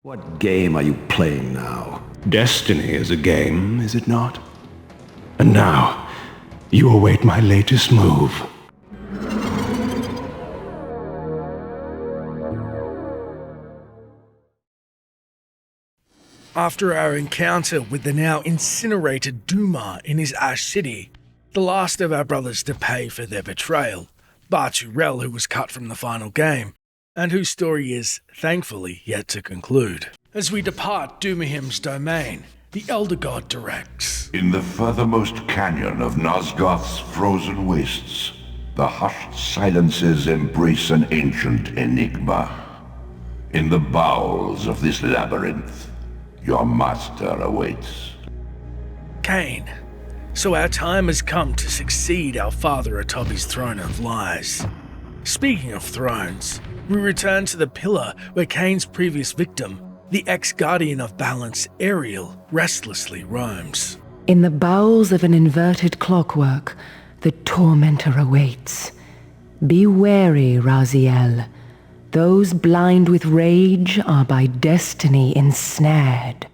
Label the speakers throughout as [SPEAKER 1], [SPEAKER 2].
[SPEAKER 1] What game are you playing now?
[SPEAKER 2] Destiny is a game, is it not? And now, you await my latest move.
[SPEAKER 3] After our encounter with the now incinerated Duma in his Ash City, the last of our brothers to pay for their betrayal, Barturel, who was cut from the final game, and whose story is, thankfully, yet to conclude. As we depart Dumahim's domain, the Elder God directs.
[SPEAKER 4] In the furthermost canyon of Nosgoth's frozen wastes, the hushed silences embrace an ancient enigma. In the bowels of this labyrinth, your master awaits.
[SPEAKER 3] Kain. So our time has come to succeed our father atop his throne of lies. Speaking of thrones, we return to the pillar where Kain's previous victim, the ex-guardian of balance, Ariel, restlessly roams.
[SPEAKER 5] In the bowels of an inverted clockwork, the tormentor awaits. Be wary, Raziel. Those blind with rage are by destiny ensnared.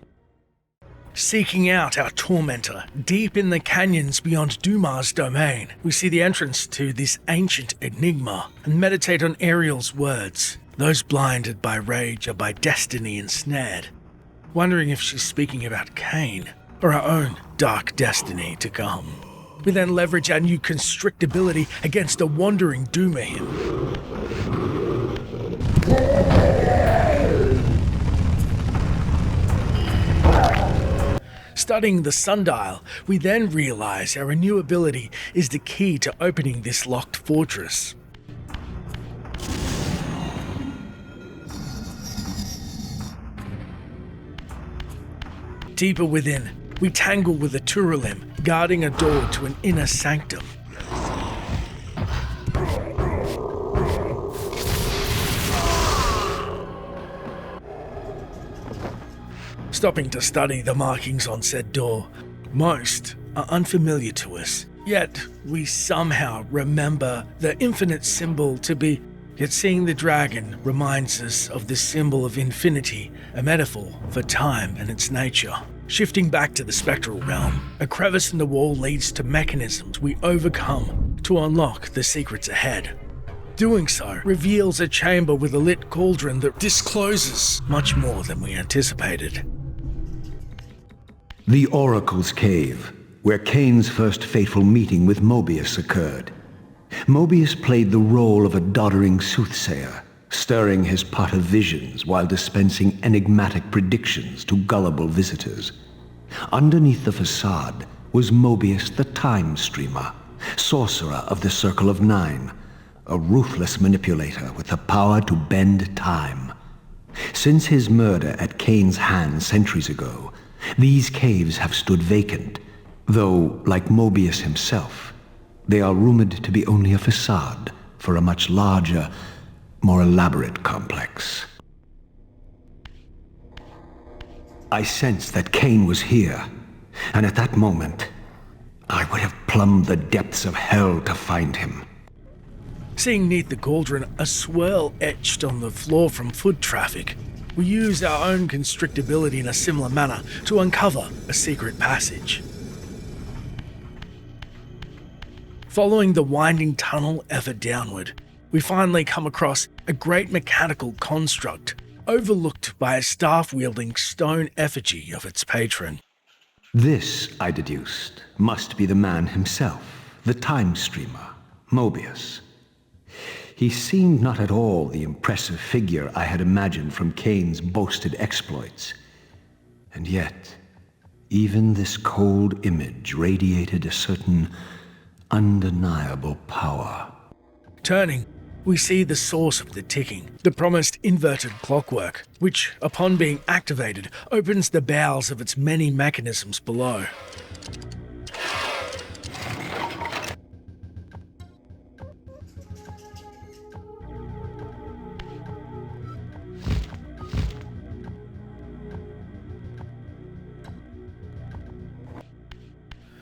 [SPEAKER 3] Seeking out our tormentor, deep in the canyons beyond Duma's domain, we see the entrance to this ancient enigma and meditate on Ariel's words. Those blinded by rage are by destiny ensnared. Wondering if she's speaking about Kain, or our own dark destiny to come. We then leverage our new constrict ability against a wandering Dumahim. Studying the sundial, we then realize our new ability is the key to opening this locked fortress. Deeper within, we tangle with a Turalim, guarding a door to an inner sanctum. Stopping to study the markings on said door, most are unfamiliar to us, yet we somehow remember the infinite symbol to be. Yet seeing the dragon reminds us of the symbol of infinity, a metaphor for time and its nature. Shifting back to the spectral realm, a crevice in the wall leads to mechanisms we overcome to unlock the secrets ahead. Doing so reveals a chamber with a lit cauldron that discloses much more than we anticipated.
[SPEAKER 1] The Oracle's Cave, where Kain's first fateful meeting with Mobius occurred. Mobius played the role of a doddering soothsayer, stirring his pot of visions while dispensing enigmatic predictions to gullible visitors. Underneath the facade was Mobius the Time Streamer, sorcerer of the Circle of Nine, a ruthless manipulator with the power to bend time. Since his murder at Kain's hands centuries ago, these caves have stood vacant, though, like Mobius himself, they are rumored to be only a facade for a much larger, more elaborate complex. I sensed that Kain was here, and at that moment, I would have plumbed the depths of hell to find him.
[SPEAKER 3] Seeing neath the cauldron a swirl etched on the floor from foot traffic, we use our own constrictability in a similar manner to uncover a secret passage. Following the winding tunnel ever downward, we finally come across a great mechanical construct overlooked by a staff-wielding stone effigy of its patron.
[SPEAKER 1] This, I deduced, must be the man himself, the Time Streamer, Mobius. He seemed not at all the impressive figure I had imagined from Kain's boasted exploits. And yet, even this cold image radiated a certain undeniable power.
[SPEAKER 3] Turning, we see the source of the ticking, the promised inverted clockwork, which, upon being activated, opens the bowels of its many mechanisms below.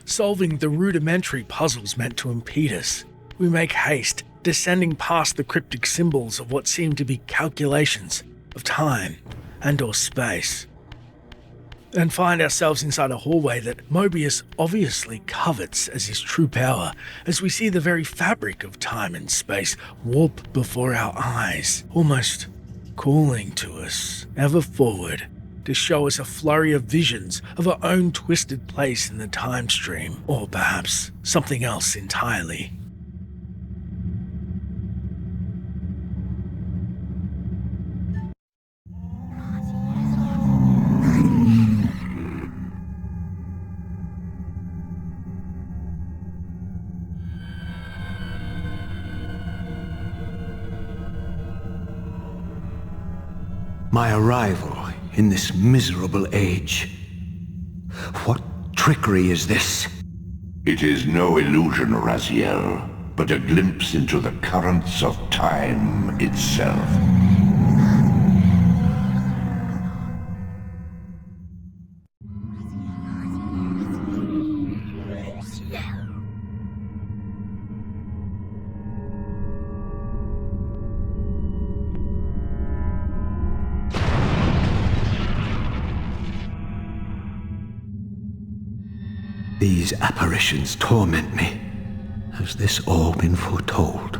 [SPEAKER 3] Solving the rudimentary puzzles meant to impede us, we make haste, descending past the cryptic symbols of what seem to be calculations of time and/or space. And find ourselves inside a hallway that Mobius obviously covets as his true power, as we see the very fabric of time and space warp before our eyes, almost calling to us ever forward to show us a flurry of visions of our own twisted place in the time stream, or perhaps something else entirely.
[SPEAKER 1] My arrival in this miserable age. What trickery is this?
[SPEAKER 4] It is no illusion, Raziel, but a glimpse into the currents of time itself.
[SPEAKER 1] These apparitions torment me. Has this all been foretold?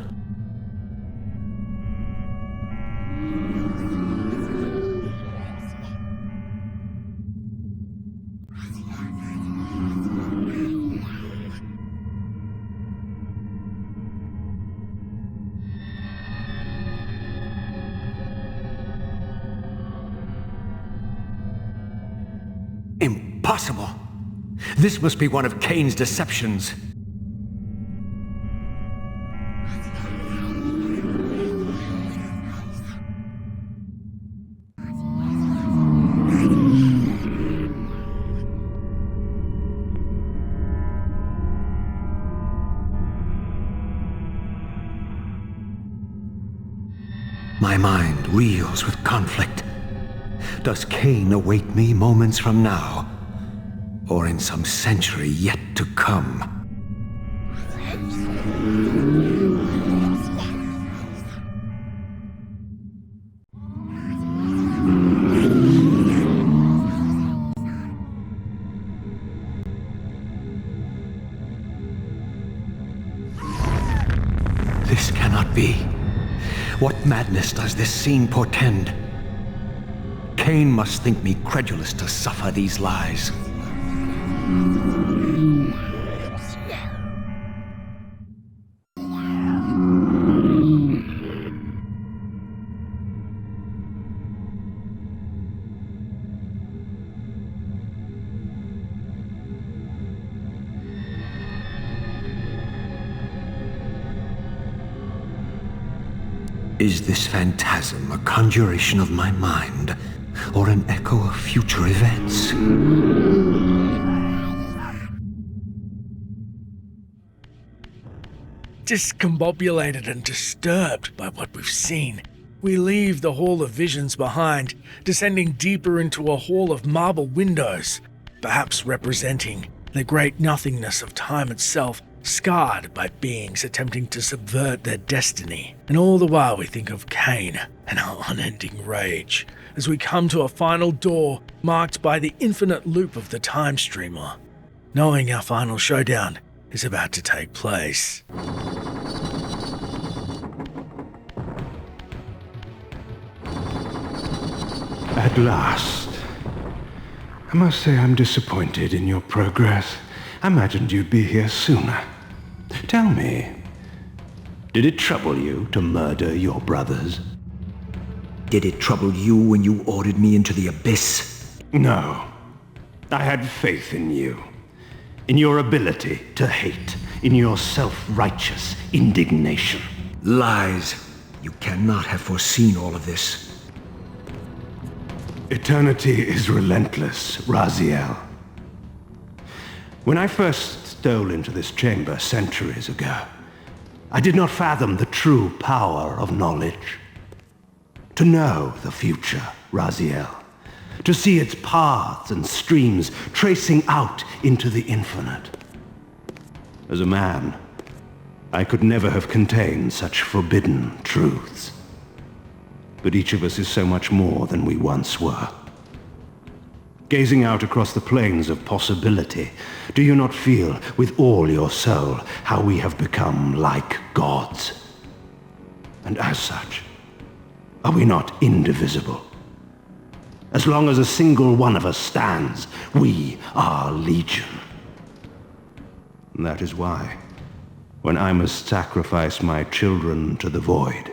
[SPEAKER 1] Impossible! This must be one of Kain's deceptions. My mind reels with conflict. Does Kain await me moments from now? Or in some century yet to come? This cannot be. What madness does this scene portend? Kain must think me credulous to suffer these lies. Is this phantasm a conjuration of my mind, or an echo of future events?
[SPEAKER 3] Discombobulated and disturbed by what we've seen, we leave the Hall of Visions behind, descending deeper into a hall of marble windows, perhaps representing the great nothingness of time itself, scarred by beings attempting to subvert their destiny. And all the while we think of Kain and our unending rage, as we come to a final door marked by the infinite loop of the time streamer, knowing our final showdown is about to take place.
[SPEAKER 2] At last. I must say I'm disappointed in your progress. I imagined you'd be here sooner. Tell me, did it trouble you to murder your brothers?
[SPEAKER 1] Did it trouble you when you ordered me into the abyss?
[SPEAKER 2] No. I had faith in you. In your ability to hate. In your self-righteous indignation.
[SPEAKER 1] Lies. You cannot have foreseen all of this.
[SPEAKER 2] Eternity is relentless, Raziel. When I first stole into this chamber centuries ago, I did not fathom the true power of knowledge. To know the future, Raziel. To see its paths and streams tracing out into the infinite. As a man, I could never have contained such forbidden truths. but each of us is so much more than we once were. Gazing out across the plains of possibility, do you not feel with all your soul how we have become like gods? And as such, are we not indivisible? As long as a single one of us stands, we are legion. And that is why, when I must sacrifice my children to the void,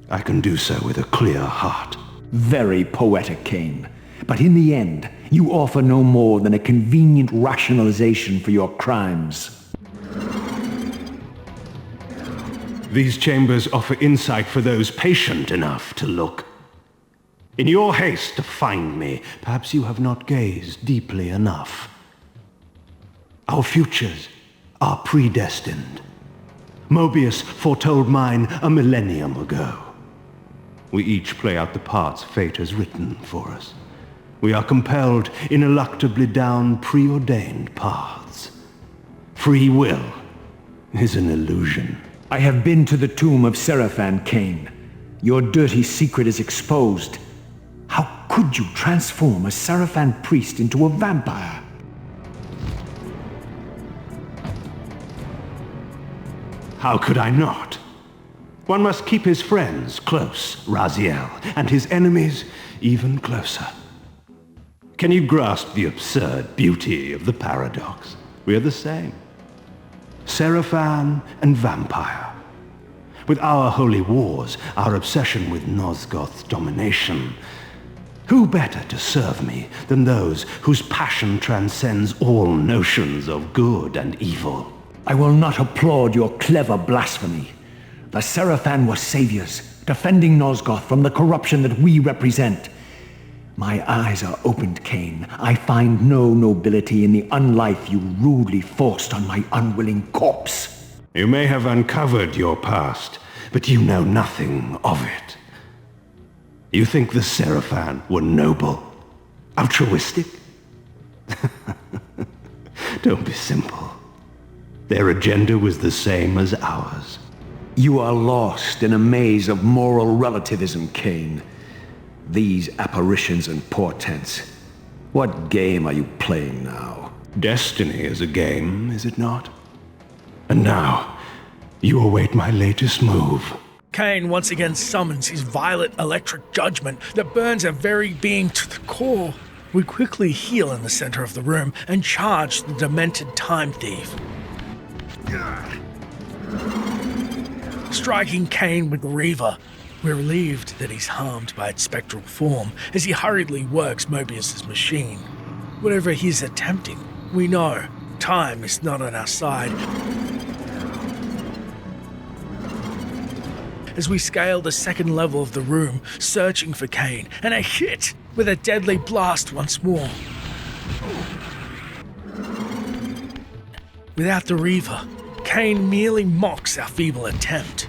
[SPEAKER 2] I can do so with a clear heart.
[SPEAKER 1] Very poetic, Kain. But in the end, you offer no more than a convenient rationalization for your crimes.
[SPEAKER 2] These chambers offer insight for those patient enough to look. In your haste to find me, perhaps you have not gazed deeply enough. Our futures are predestined. Mobius foretold mine a millennium ago. We each play out the parts fate has written for us. We are compelled ineluctably down preordained paths. Free will is an illusion.
[SPEAKER 1] I have been to the tomb of Seraphan, Kain. Your dirty secret is exposed. How could you transform a Seraphan priest into a vampire?
[SPEAKER 2] How could I not? One must keep his friends close, Raziel, and his enemies even closer. Can you grasp the absurd beauty of the paradox? We are the same. Seraphan and vampire. With our holy wars, our obsession with Nosgoth's domination, who better to serve me than those whose passion transcends all notions of good and evil?
[SPEAKER 1] I will not applaud your clever blasphemy. The Seraphan were saviors, defending Nosgoth from the corruption that we represent. My eyes are opened, Kain. I find no nobility in the unlife you rudely forced on my unwilling corpse.
[SPEAKER 2] You may have uncovered your past, but you know nothing of it. You think the Seraphan were noble, altruistic? Don't be simple. Their agenda was the same as ours.
[SPEAKER 1] You are lost in a maze of moral relativism, Kain. These apparitions and portents. What game are you playing now?
[SPEAKER 2] Destiny is a game, is it not? And now, you await my latest move.
[SPEAKER 3] Kain once again summons his violet electric judgment that burns our very being to the core. We quickly heal in the center of the room and charge the demented time thief. Striking Kain with the Reaver, we're relieved that he's harmed by its spectral form as he hurriedly works Mobius's machine. Whatever he's attempting, we know time is not on our side. As we scale the second level of the room, searching for Kain, and a hit with a deadly blast once more. Without the Reaver, Kain merely mocks our feeble attempt.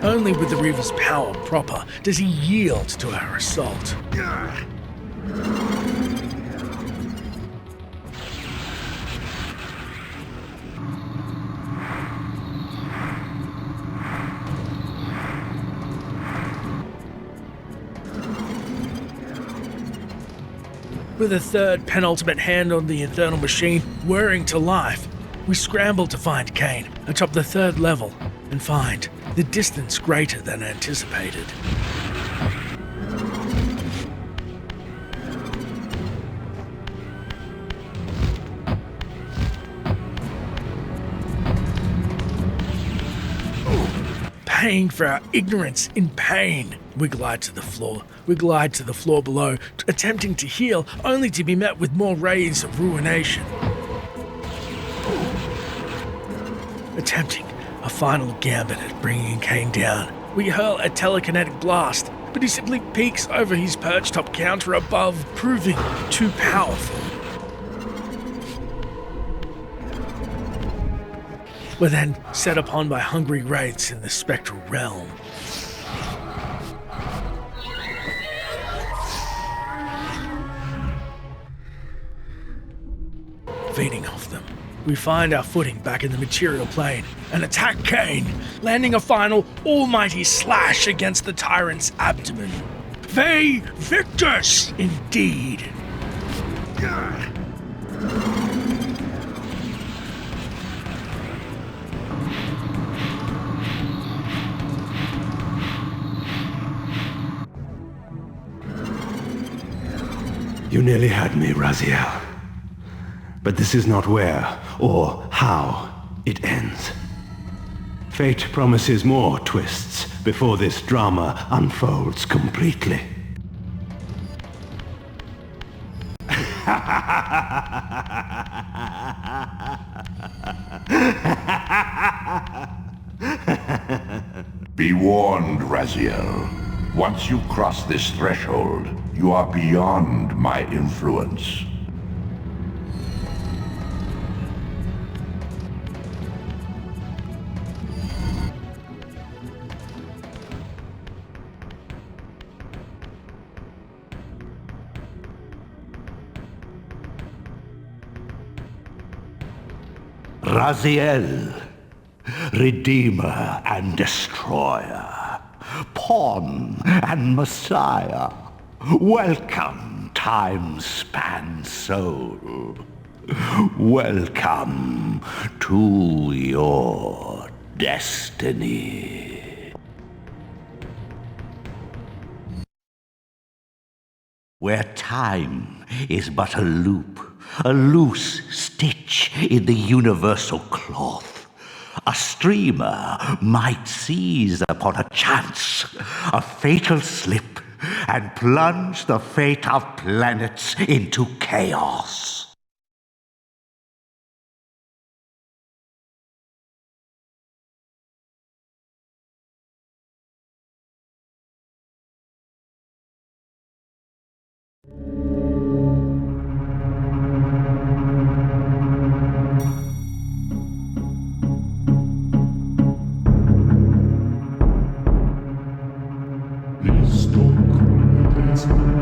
[SPEAKER 3] Only with the Reaver's power proper does he yield to our assault. With a third penultimate hand on the infernal machine whirring to life, we scramble to find Kain atop the third level and find the distance greater than anticipated. Paying for our ignorance in pain, we glide to the floor. We glide to the floor below, attempting to heal, only to be met with more rays of ruination. Attempting a final gambit at bringing Kain down, we hurl a telekinetic blast, but he simply peeks over his perch-top counter above, proving too powerful. We're then set upon by hungry wraiths in the spectral realm. Feeding off them, we find our footing back in the material plane and attack Kain, landing a final almighty slash against the tyrant's abdomen. They victors indeed.
[SPEAKER 2] You nearly had me, Raziel. But this is not where or how it ends. Fate promises more twists before this drama unfolds completely.
[SPEAKER 4] Be warned, Raziel. Once you cross this threshold, you are beyond my influence.
[SPEAKER 6] Raziel, Redeemer and Destroyer, Pawn and Messiah, welcome, time-span soul. Welcome to your destiny. Where time is but a loop, a loose stitch in the universal cloth, a streamer might seize upon a chance, a fatal slip, and plunge the fate of planets into chaos.
[SPEAKER 7] Please don't cry, Desmond.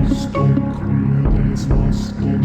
[SPEAKER 7] Ist und Krüdes, was du